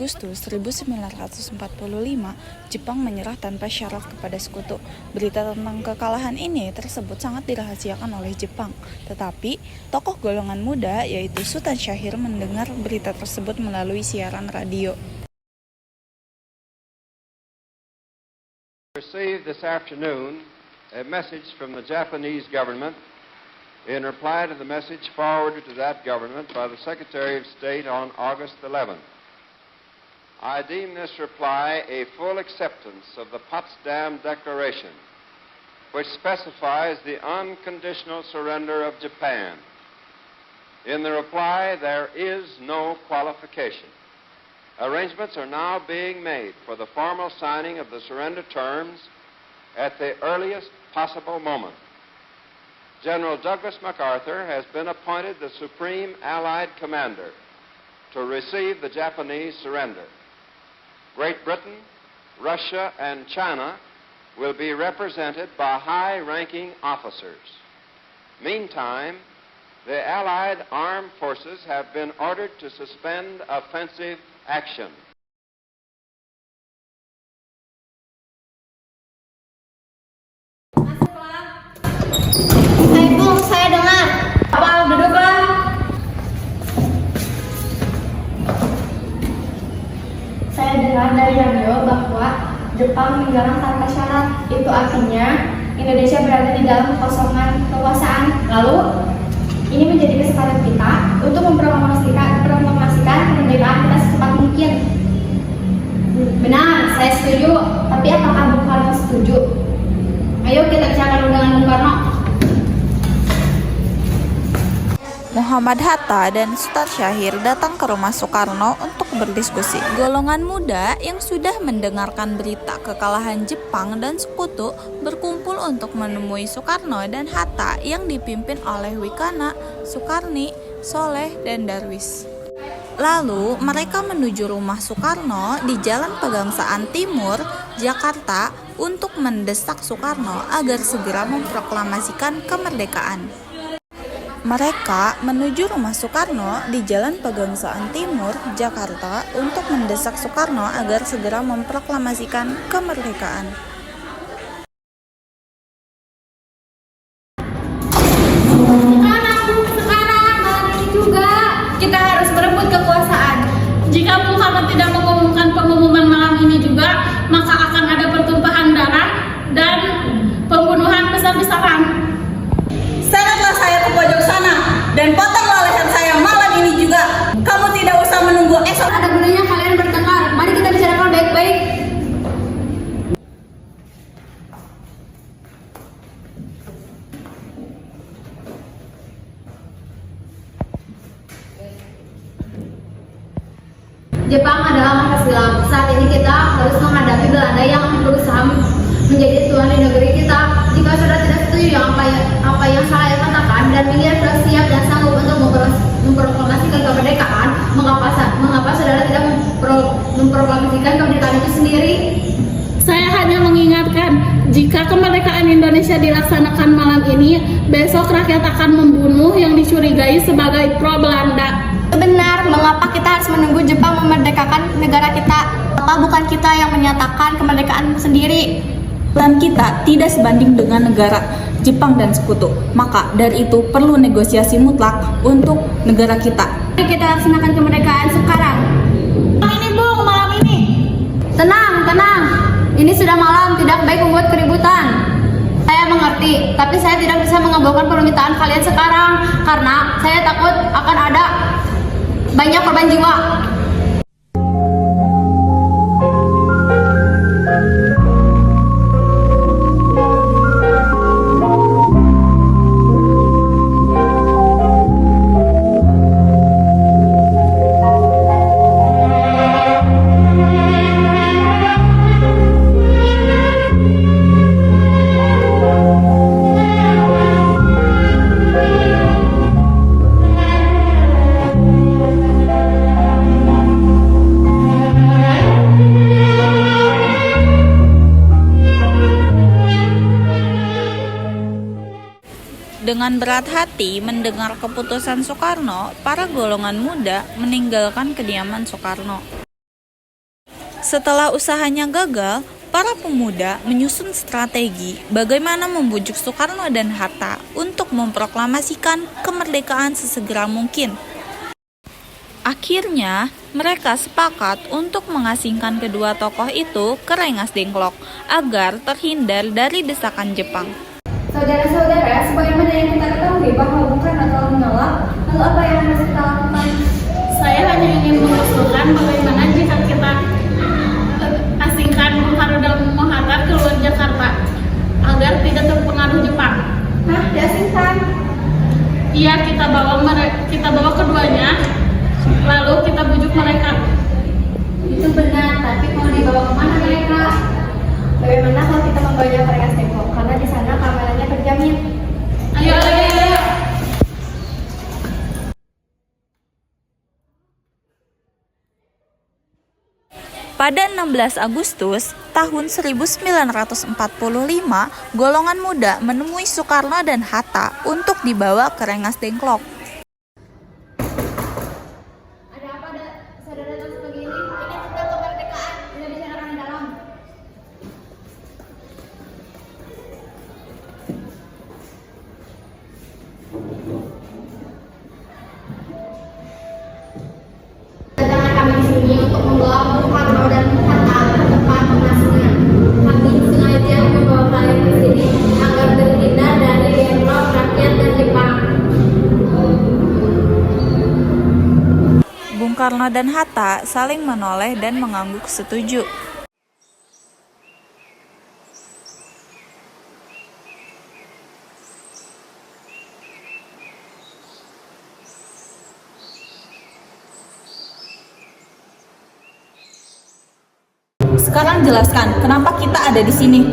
Agustus 1945, Jepang menyerah tanpa syarat kepada sekutu. Berita tentang kekalahan ini tersebut sangat dirahasiakan oleh Jepang. Tetapi, tokoh golongan muda yaitu Sultan Syahrir mendengar berita tersebut melalui siaran radio. Received this afternoon a message from the Japanese government in reply to the message forwarded to that government by the Secretary of State on August 11th. I deem this reply a full acceptance of the Potsdam Declaration, which specifies the unconditional surrender of Japan. In the reply, there is no qualification. Arrangements are now being made for the formal signing of the surrender terms at the earliest possible moment. General Douglas MacArthur has been appointed the Supreme Allied Commander to receive the Japanese surrender. Great Britain, Russia, and China will be represented by high-ranking officers. Meantime, the Allied armed forces have been ordered to suspend offensive action. Saya dengar. Duduklah. Saya dengar dari radio bahwa Jepang menyerang tanpa syarat. Itu artinya Indonesia berada di dalam kekosongan kekuasaan. Lalu, ini menjadi kesempatan kita untuk mempromosikan kemerdekaan kita secepat mungkin. Benar, saya setuju. Tapi apakah Bung Karno setuju? Ayo kita bicarakan dengan Bung Karno. Muhammad Hatta dan Sultan Syahrir datang ke rumah Soekarno untuk berdiskusi. Golongan muda yang sudah mendengarkan berita kekalahan Jepang dan sekutu berkumpul untuk menemui Soekarno dan Hatta yang dipimpin oleh Wikana, Soekarni, Soleh, dan Darwis. Lalu mereka menuju rumah Soekarno di Jalan Pegangsaan Timur, Jakarta untuk mendesak Soekarno agar segera memproklamasikan kemerdekaan. Mereka menuju rumah Soekarno di Jalan Pegangsaan Timur, Jakarta untuk mendesak Soekarno agar segera memproklamasikan kemerdekaan. Sekarang malam ini juga kita harus berebut kekuasaan. Jika Bung Karno tidak mengumumkan pengumuman malam ini juga, maka akan ada pertumpahan darah dan pembunuhan besar-besaran. Sangatlah saya ke pojok sana dan potonglah leher saya malam ini juga. Kamu tidak usah menunggu esok. Ada gunanya kalian bertengkar. Mari kita bicarakan baik-baik. Jepang adalah masa silam. Saat ini kita harus menghadapi Belanda yang berusaha menjadi tuan di negeri kita. Jika saudara tidak setuju dengan apa yang saya katakan dan melihat sudah siap dan sanggup untuk memproklamasikan kemerdekaan, mengapa saudara tidak memproklamasikan kemerdekaan itu sendiri? Saya hanya mengingatkan, jika kemerdekaan Indonesia dilaksanakan malam ini, besok rakyat akan membunuh yang dicurigai sebagai pro-Belanda. Benar, mengapa kita harus menunggu Jepang memerdekakan negara kita? Apa bukan kita yang menyatakan kemerdekaan sendiri? Dan kita tidak sebanding dengan negara Jepang dan sekutu. Maka dari itu perlu negosiasi mutlak untuk negara kita. Mari kita laksanakan kemerdekaan sekarang. Ini Bung, malam ini. Tenang. Ini sudah malam, tidak baik membuat keributan. Saya mengerti, tapi saya tidak bisa mengabulkan permintaan kalian sekarang karena saya takut akan ada banyak korban jiwa. Dengan berat hati mendengar keputusan Soekarno, para golongan muda meninggalkan kediaman Soekarno. Setelah usahanya gagal, para pemuda menyusun strategi bagaimana membujuk Soekarno dan Hatta untuk memproklamasikan kemerdekaan sesegera mungkin. Akhirnya, mereka sepakat untuk mengasingkan kedua tokoh itu ke Rengas Dengklok agar terhindar dari desakan Jepang. Saudara-saudara, sebagaimana yang kita ketahui bahwa Bung Karno telah menolak, lalu apa yang harus kita lakukan? Saya hanya ingin mengusulkan bagaimana jika kita asingkan Bung Karno dan Bung Hatta keluar Jakarta agar tidak terpengaruh Jepang. Nah, diasingkan. Iya, kita bawa keduanya, lalu kita bujuk mereka. Itu benar, tapi mau dibawa kemana mereka? Bagaimana kalau kita membawanya ke Rengas Dengklok? Karena di sana keamanannya terjamin. Ayo, ayo, ayo. Pada 16 Agustus tahun 1945, golongan muda menemui Soekarno dan Hatta untuk dibawa ke Rengas Dengklok. Ada apa, saudara datang pagi ini? Ini tentang kemerdekaan, sudah bicarakan di dalam. Kedatangan kami di sini untuk membawa Bung Karno dan Hatta ke tempat pengasuhan. Kami sengaja membawa kalian ke sini agar terhindar dari demo rakyat dan Jepang. Bung Karno dan Hatta saling menoleh dan mengangguk setuju. Sekarang jelaskan kenapa kita ada di sini.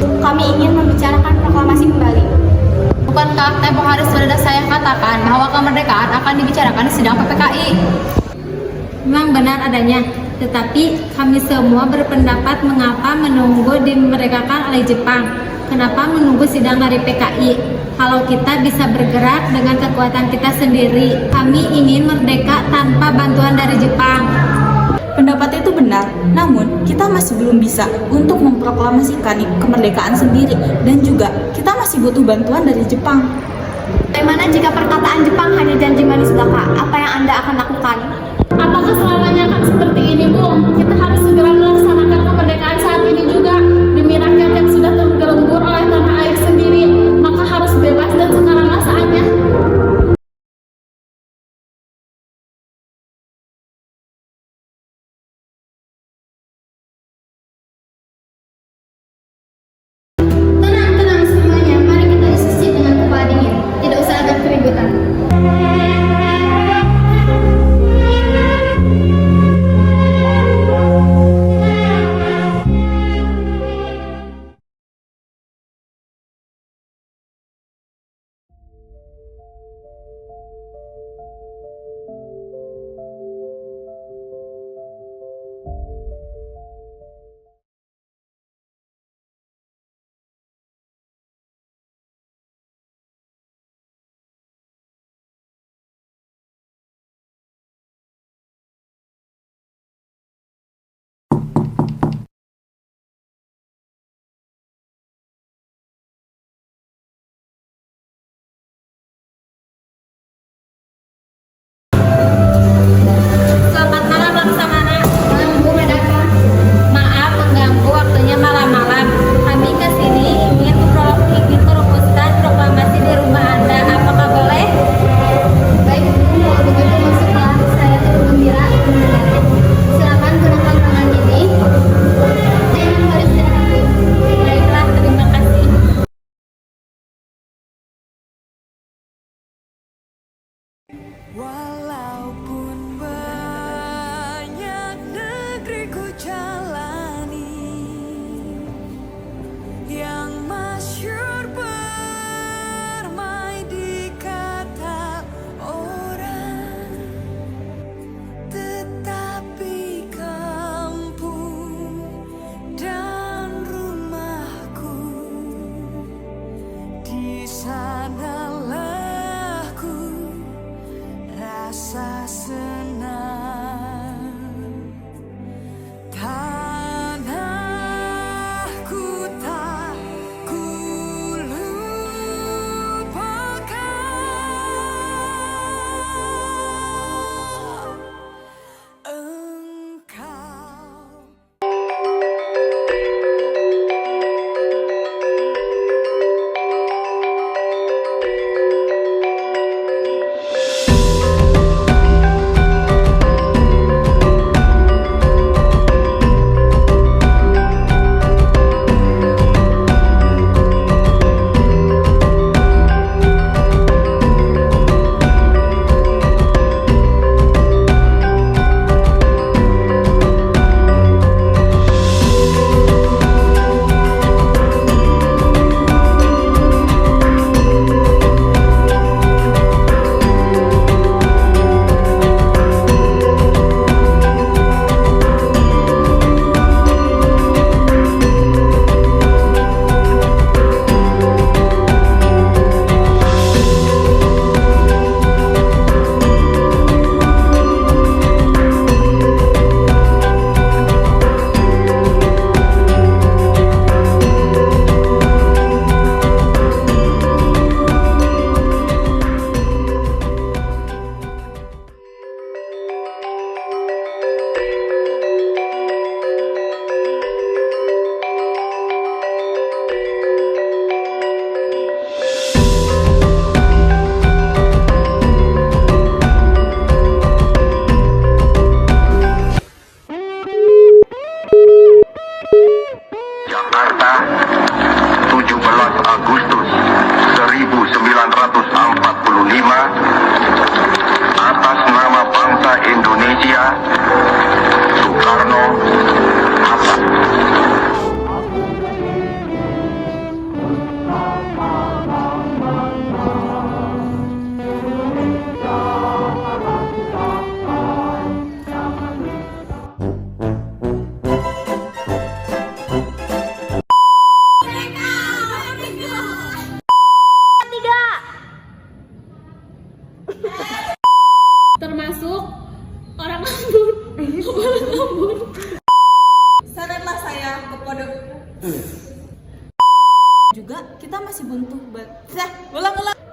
Kami ingin membicarakan proklamasi kembali. Bukankah tempoh hari sudah saya katakan bahwa kemerdekaan akan dibicarakan di sidang PPKI? Memang benar adanya, tetapi kami semua berpendapat mengapa menunggu dimerdekakan oleh Jepang. Kenapa menunggu sidang dari PKI? Kalau kita bisa bergerak dengan kekuatan kita sendiri, kami ingin merdeka tanpa bantuan dari Jepang. Pendapat itu benar, namun kita masih belum bisa untuk memproklamasikan kemerdekaan sendiri dan juga kita masih butuh bantuan dari Jepang. Bagaimana jika perkataan Jepang hanya janji manis belaka? Apa yang Anda akan lakukan? Apakah selamanya akan seperti ini, Bu? Kita harus segera melaksanakan kemerdekaan saat ini juga demi rakyat yang sudah tergelembur oleh tanah air sendiri. Maka harus bebas dan sekaranglah saatnya. Tenang semuanya, mari kita diskusi dengan kepala dingin. Tidak usah ada keributan. Selamat malam Laksamana. Malam Bu Medaka. Maaf mengganggu waktunya malam-malam. Kami ke sini ingin merumuskan proklamasi di rumah Anda. Apakah boleh? Baik Bu, kalau begitu masuklah. Saya turut gembira mendengarnya. Silakan gunakan ruangan ini. Jangan beristirahat. Baiklah, terima kasih. Walaupun banyak negeri ku jalani, yang masyhur permai di kata orang, tetapi kampung dan rumahku di sanalah ku rasa senang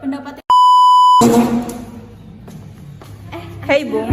pendapatnya. Hey Bung,